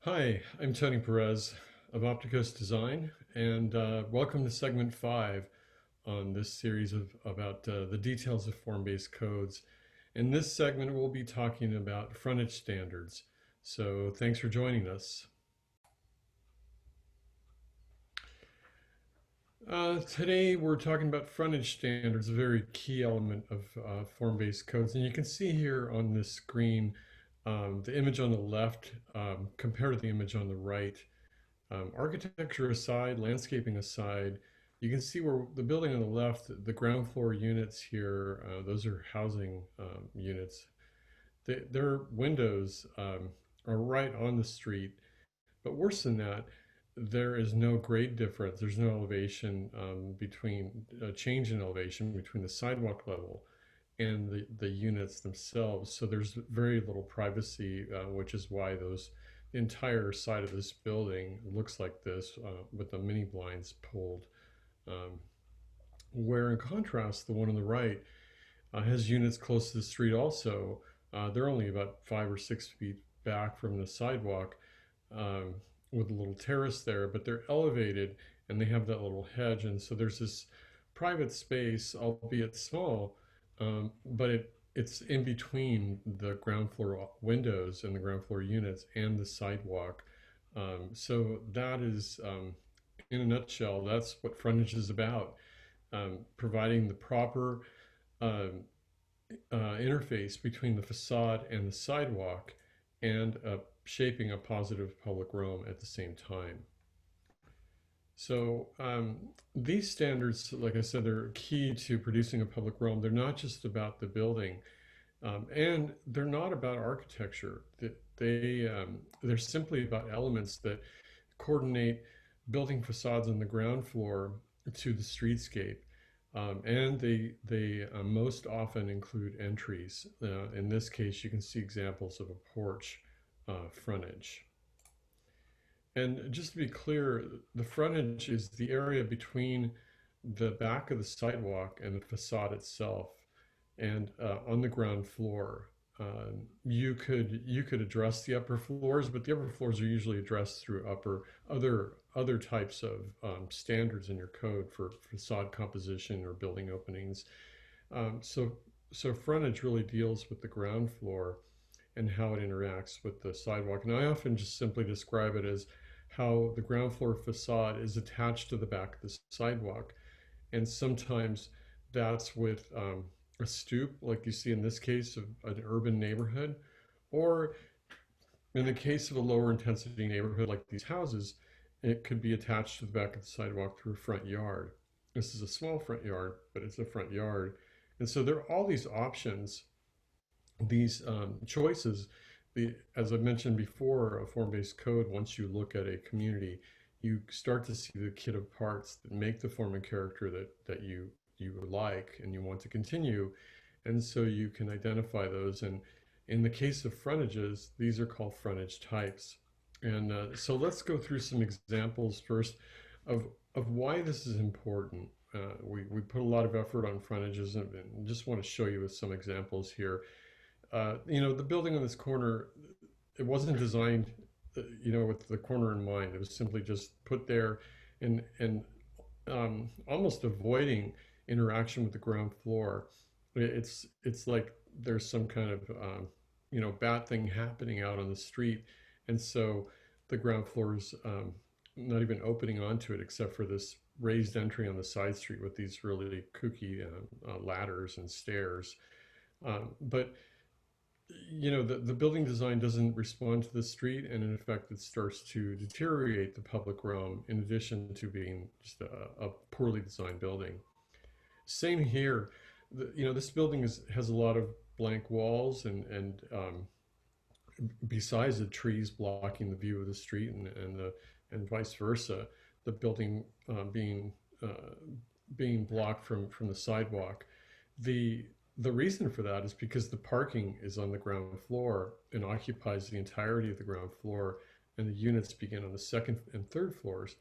Hi, I'm Tony Perez of Opticos Design, and welcome to segment 5 on this series about the details of form-based codes. In this segment, we'll be talking about frontage standards. So thanks for joining us. Today, we're talking about frontage standards, a very key element of form-based codes. And you can see here on this screen the image on the left compared to the image on the right. Architecture aside, landscaping aside, you can see where the building on the left, the ground floor units here, those are housing units. Their windows are right on the street, but worse than that, there is no grade difference. There's no elevation between change in elevation between the sidewalk level and the units themselves. So there's very little privacy, which is why the entire side of this building looks like this with the mini blinds pulled. Um, where in contrast, the one on the right has units close to the street also. They're only about 5 or 6 feet back from the sidewalk um, with a little terrace there, but they're elevated and they have that little hedge. And so there's this private space, albeit small, but it's in between the ground floor windows and the ground floor units and the sidewalk. So that is, in a nutshell, that's what frontage is about, providing the proper um, interface between the facade and the sidewalk and shaping a positive public realm at the same time. So these standards, like I said, they're key to producing a public realm. They're not just about the building, and they're not about architecture. They're simply about elements that coordinate building facades on the ground floor to the streetscape. And they most often include entries. In this case, you can see examples of a porch frontage. And just to be clear, the frontage is the area between the back of the sidewalk and the facade itself, and on the ground floor. You could address the upper floors, but the upper floors are usually addressed through other types of standards in your code for facade composition or building openings. Um, so so frontage really deals with the ground floor and how it interacts with the sidewalk. And I often just simply describe it as how the ground floor facade is attached to the back of the sidewalk. And sometimes that's with a stoop, like you see in this case of an urban neighborhood, or in the case of a lower intensity neighborhood like these houses, it could be attached to the back of the sidewalk through a front yard. This is a small front yard, but it's a front yard. And so there are all these options, these choices. As I mentioned before, a form-based code, once you look at a community, you start to see the kit of parts that make the form and character that you like and you want to continue. And so you can identify those. And in the case of frontages, these are called frontage types. And so let's go through some examples first of why this is important. We put a lot of effort on frontages and just want to show you with some examples here. The building on this corner, it wasn't designed, with the corner in mind. It was simply just put there and almost avoiding interaction with the ground floor. It's like there's some kind of bad thing happening out on the street, and so the ground floor is not even opening onto it except for this raised entry on the side street with these really kooky ladders and stairs. But the building design doesn't respond to the street, and in effect, it starts to deteriorate the public realm in addition to being just a poorly designed building. Same here. This building has a lot of blank walls, and besides the trees blocking the view of the street and vice versa, the building being blocked from the sidewalk. The the reason for that is because the parking is on the ground floor and occupies the entirety of the ground floor, and the units begin on the second and third floors.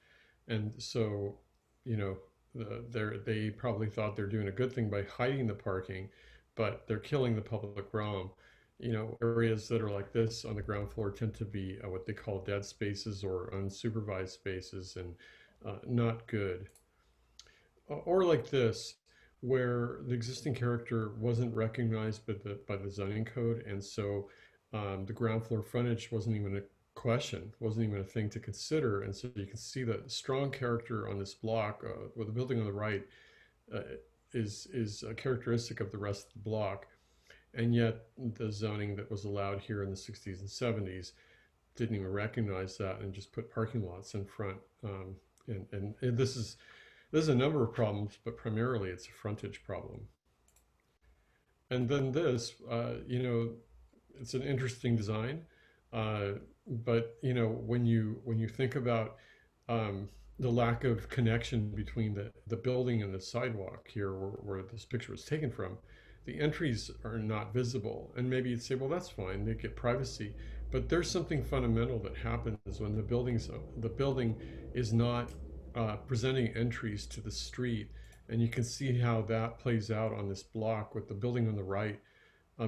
And so, you know, they probably thought they're doing a good thing by hiding the parking, but they're killing the public realm. areas that are like this on the ground floor tend to be what they call dead spaces or unsupervised spaces, and not good. Or like this, where the existing character wasn't recognized by the zoning code, and so the ground floor frontage wasn't even a question, wasn't even a thing to consider. And so you can see that strong character on this block, with the building on the right, uh, is a characteristic of the rest of the block. And yet the zoning that was allowed here in the 60s and 70s didn't even recognize that and just put parking lots in front. And this is a number of problems, but primarily it's a frontage problem. And then this, it's an interesting design, uh, but when you think about um, the lack of connection between the building and the sidewalk here, where this picture was taken from, the entries are not visible. And maybe you'd say, well, that's fine; they get privacy. But there's something fundamental that happens when the building is not presenting entries to the street. And you can see how that plays out on this block with the building on the right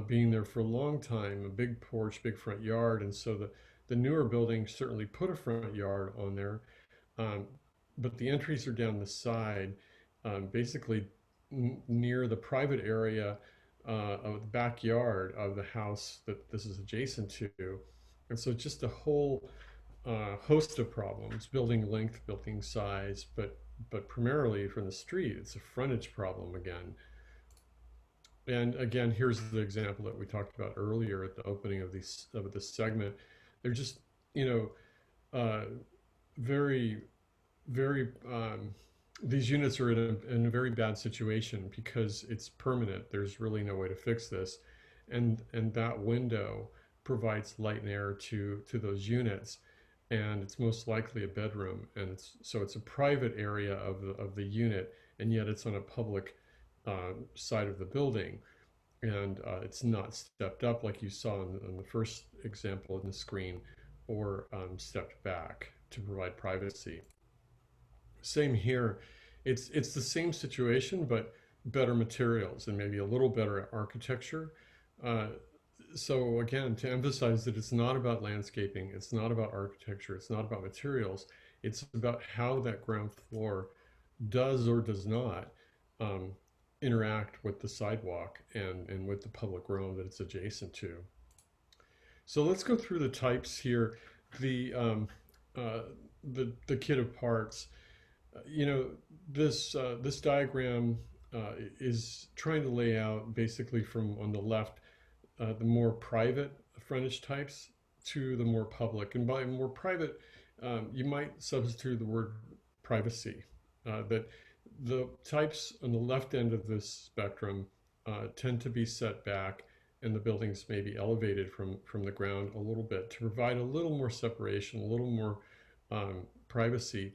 being there for a long time, a big porch, big front yard. And so the newer buildings certainly put a front yard on there, um, but the entries are down the side, basically near the private area of the backyard of the house that this is adjacent to. And so just a whole host of problems: building length, building size, but primarily from the street, it's a frontage problem again. And again, here's the example that we talked about earlier at the opening of this segment. They're just, you uh, very, very. These units are in a very bad situation because it's permanent. There's really no way to fix this, and that window provides light and air to those units, and it's most likely a bedroom, and it's a private area of the unit, and yet it's on a public side of the building, and it's not stepped up like you saw in the first example in the screen, or stepped back to provide privacy. Same here. It's the same situation, but better materials and maybe a little better architecture. Uh, so again, to emphasize that it's not about landscaping, it's not about architecture, it's not about materials. It's about how that ground floor does or does not um, interact with the sidewalk and with the public realm that it's adjacent to. So let's go through the types here. The uh, the kit of parts. You know, this diagram is trying to lay out basically from on the left the more private frontage types to the more public. And by more private, you might substitute the word privacy. That the types on the left end of this spectrum tend to be set back, and the buildings may be elevated from the ground a little bit to provide a little more separation, a little more privacy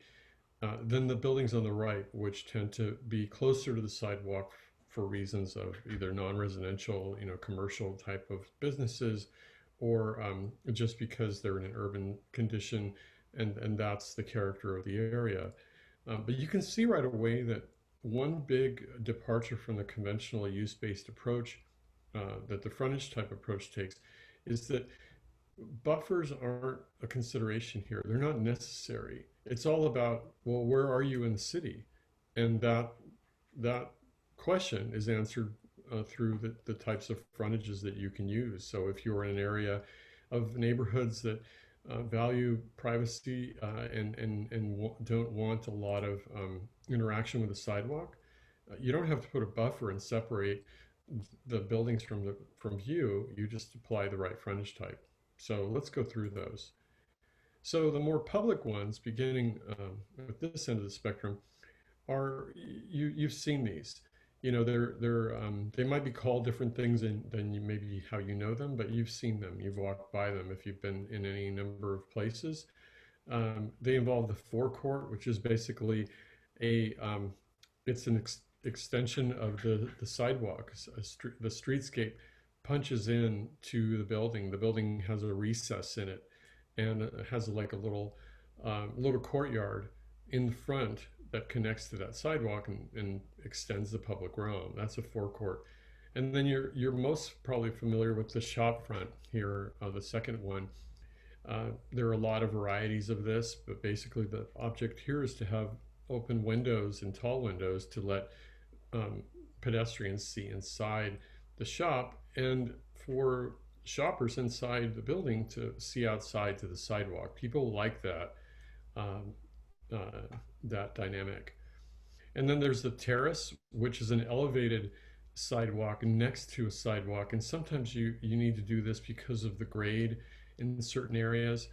than the buildings on the right, which tend to be closer to the sidewalk for reasons of either non-residential, commercial type of businesses, or just because they're in an urban condition, and that's the character of the area. But you can see right away that one big departure from the conventional use-based approach that the frontage type approach takes is that buffers aren't a consideration here. They're not necessary. It's all about, well, where are you in the city? And that question is answered through the types of frontages that you can use. So if you're in an area of neighborhoods that value privacy and don't want a lot of interaction with the sidewalk, you don't have to put a buffer and separate the buildings from view. You just apply the right frontage type. So let's go through those. So the more public ones, beginning with this end of the spectrum, are you've seen these. They might be called different things than maybe how you know them, but you've seen them. You've walked by them if you've been in any number of places. They involve the forecourt, which is basically it's an extension of the sidewalk. The streetscape punches in to the building. The building has a recess in it, and it has like a little courtyard in the front that connects to that sidewalk and extends the public realm. That's a forecourt. And then you're most probably familiar with the shop front here, the second one. There are a lot of varieties of this, but basically the object here is to have open windows and tall windows to let um, pedestrians see inside the shop, and for shoppers inside the building to see outside to the sidewalk. People like um, uh, that dynamic. And then there's the terrace, which is an elevated sidewalk next to a sidewalk. And sometimes you need to do this because of the grade in certain areas,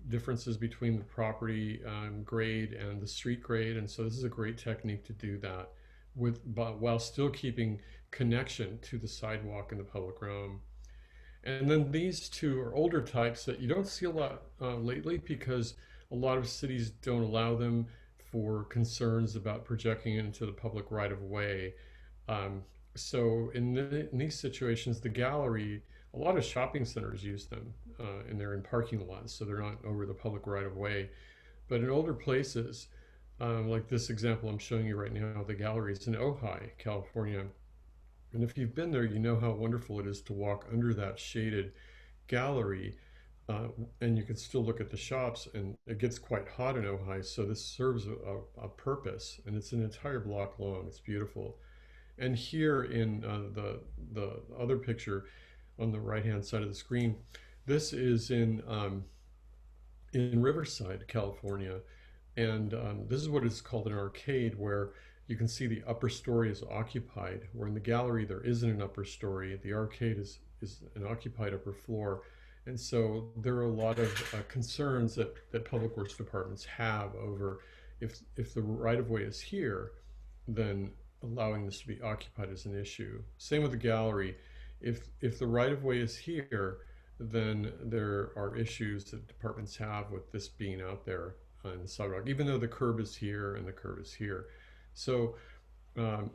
differences between the property grade and the street grade. And so this is a great technique to do that but while still keeping connection to the sidewalk and the public realm. And then these two are older types that you don't see a lot lately because a lot of cities don't allow them for concerns about projecting it into the public right of way. Um, so in these situations, the gallery, a lot of shopping centers use them, and they're in parking lots, so they're not over the public right of way. But in older places, like this example I'm showing you right now, the gallery is in Ojai, California. And if you've been there, you know how wonderful it is to walk under that shaded gallery, and you can still look at the shops. And it gets quite hot in Ojai, so this serves a purpose, and it's an entire block long. It's beautiful. And here in the other picture on the right hand side of the screen, this is in Riverside, California, and this is what is called an arcade, where you can see the upper story is occupied, where in the gallery there isn't an upper story. The arcade is an occupied upper floor. And so there are a lot of concerns that public works departments have over if the right of way is here, then allowing this to be occupied is an issue. Same with the gallery. If the right of way is here, then there are issues that departments have with this being out there on the sidewalk, even though the curb is here and the curb is here. So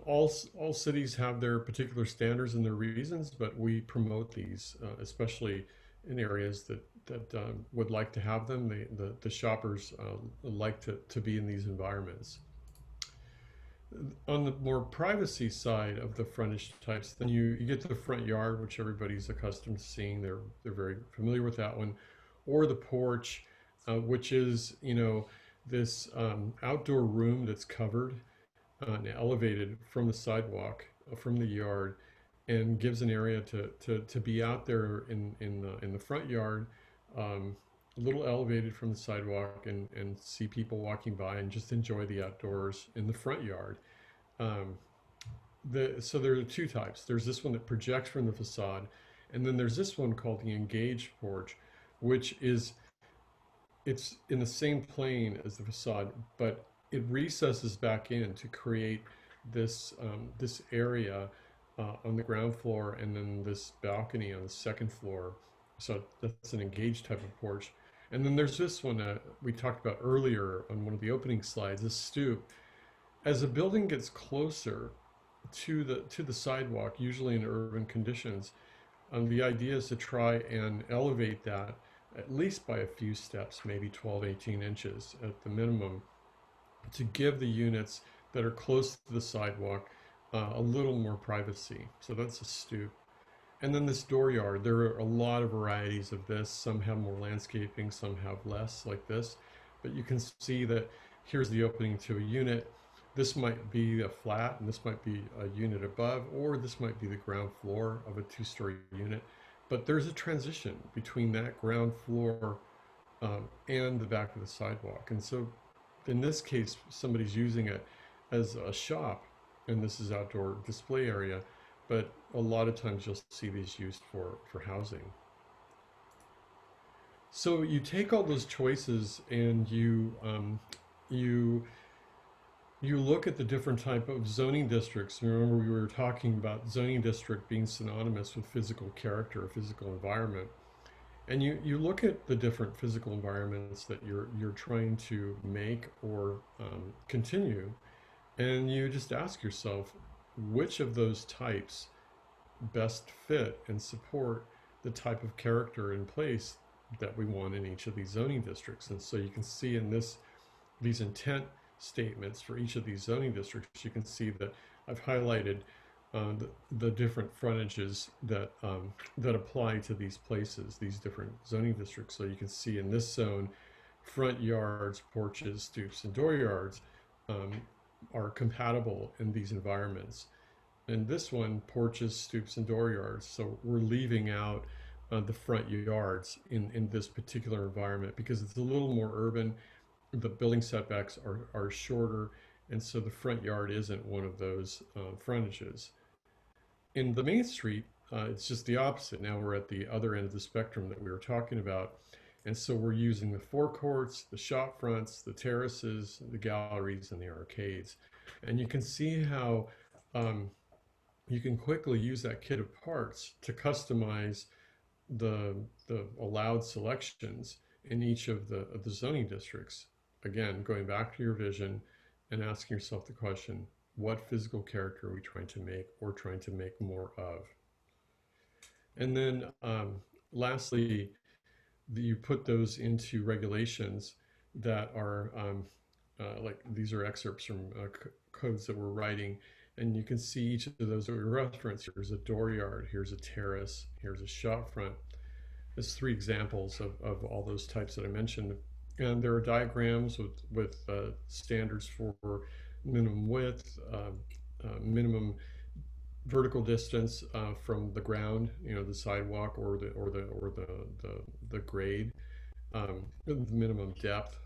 all cities have their particular standards and their reasons, but we promote these, especially in areas that would like to have them. The shoppers like to be in these environments. On the more privacy side of the frontage types, then you get to the front yard, which everybody's accustomed to seeing. They're very familiar with that one, or the porch, which is this outdoor room that's covered and elevated from the sidewalk, from the yard, and gives an area to be out there in the front yard, a little elevated from the sidewalk, and see people walking by and just enjoy the outdoors in the front yard. Um, so there are two types. There's this one that projects from the facade, and then there's this one called the engaged porch, which is it's in the same plane as the facade, but it recesses back in to create this area on the ground floor, and then this balcony on the second floor. So that's an engaged type of porch. And then there's this one that we talked about earlier on one of the opening slides, this stoop. As a building gets closer to the sidewalk, usually in urban conditions, the idea is to try and elevate that at least by a few steps, maybe 12, 18 inches at the minimum, to give the units that are close to the sidewalk a little more privacy. So that's a stoop. And then this dooryard, there are a lot of varieties of this. Some have more landscaping, some have less, like this. But you can see that here's the opening to a unit. This might be a flat, and this might be a unit above, or this might be the ground floor of a two-story unit. But there's a transition between that ground floor and the back of the sidewalk. And so in this case, somebody's using it as a shop, and this is outdoor display area, but a lot of times you'll see these used for housing. So you take all those choices, and you look at the different type of zoning districts. Remember, we were talking about zoning district being synonymous with physical character, physical environment. And you look at the different physical environments that you're trying to make or continue, and you just ask yourself, which of those types best fit and support the type of character in place that we want in each of these zoning districts. And so you can see in these intent statements for each of these zoning districts, you can see that I've highlighted the different frontages that apply to these places, these different zoning districts. So you can see in this zone, front yards, porches, stoops, and dooryards um, are compatible in these environments. In this one, porches, stoops, and dooryards. So we're leaving out the front yards in this particular environment because it's a little more urban. The building setbacks are shorter, and so the front yard isn't one of those frontages. In the main street, it's just the opposite. Now we're at the other end of the spectrum that we were talking about. And so we're using the forecourts, the shop fronts, the terraces, the galleries, and the arcades. And you can see how um, you can quickly use that kit of parts to customize the allowed selections in each of the zoning districts. Again, going back to your vision and asking yourself the question, what physical character are we trying to make or trying to make more of? And then lastly, you put those into regulations that are like these are excerpts from codes that we're writing, and you can see each of those that we reference. Here's a dooryard, here's a terrace, here's a shop front. There's three examples of all those types that I mentioned. And there are diagrams with standards for minimum width, minimum vertical distance from the ground, the sidewalk or the grade, the minimum depth,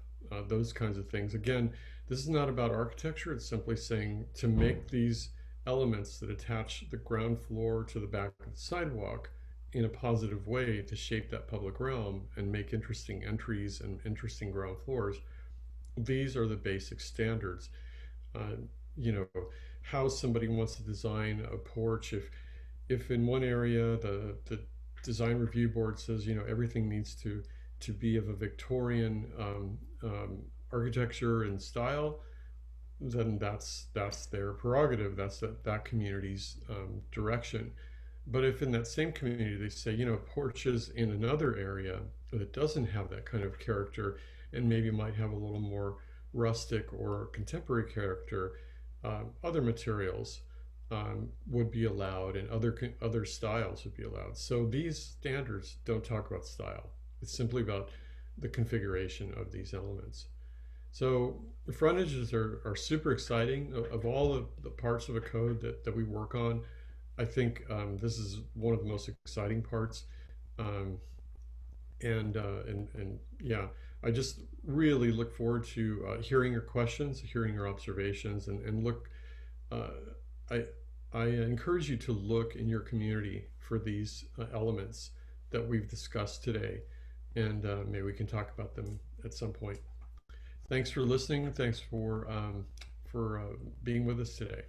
those kinds of things. Again, this is not about architecture. It's simply saying to make these elements that attach the ground floor to the back of the sidewalk in a positive way to shape that public realm and make interesting entries and interesting ground floors. These are the basic standards. You know, how somebody wants to design a porch. If in one area the design review board says, everything needs to be of a Victorian architecture and style, then that's their prerogative. That's that community's direction. But if in that same community they say, porches in another area that doesn't have that kind of character and maybe might have a little more rustic or contemporary character, other materials would be allowed and other styles would be allowed. So these standards don't talk about style. It's simply about the configuration of these elements. So the frontages are super exciting. Of all the parts of a code that we work on, I think this is one of the most exciting parts. And yeah, I just really look forward to hearing your questions, hearing your observations, and look. Uh, I I encourage you to look in your community for these elements that we've discussed today, and maybe we can talk about them at some point. Thanks for listening. Thanks for being with us today.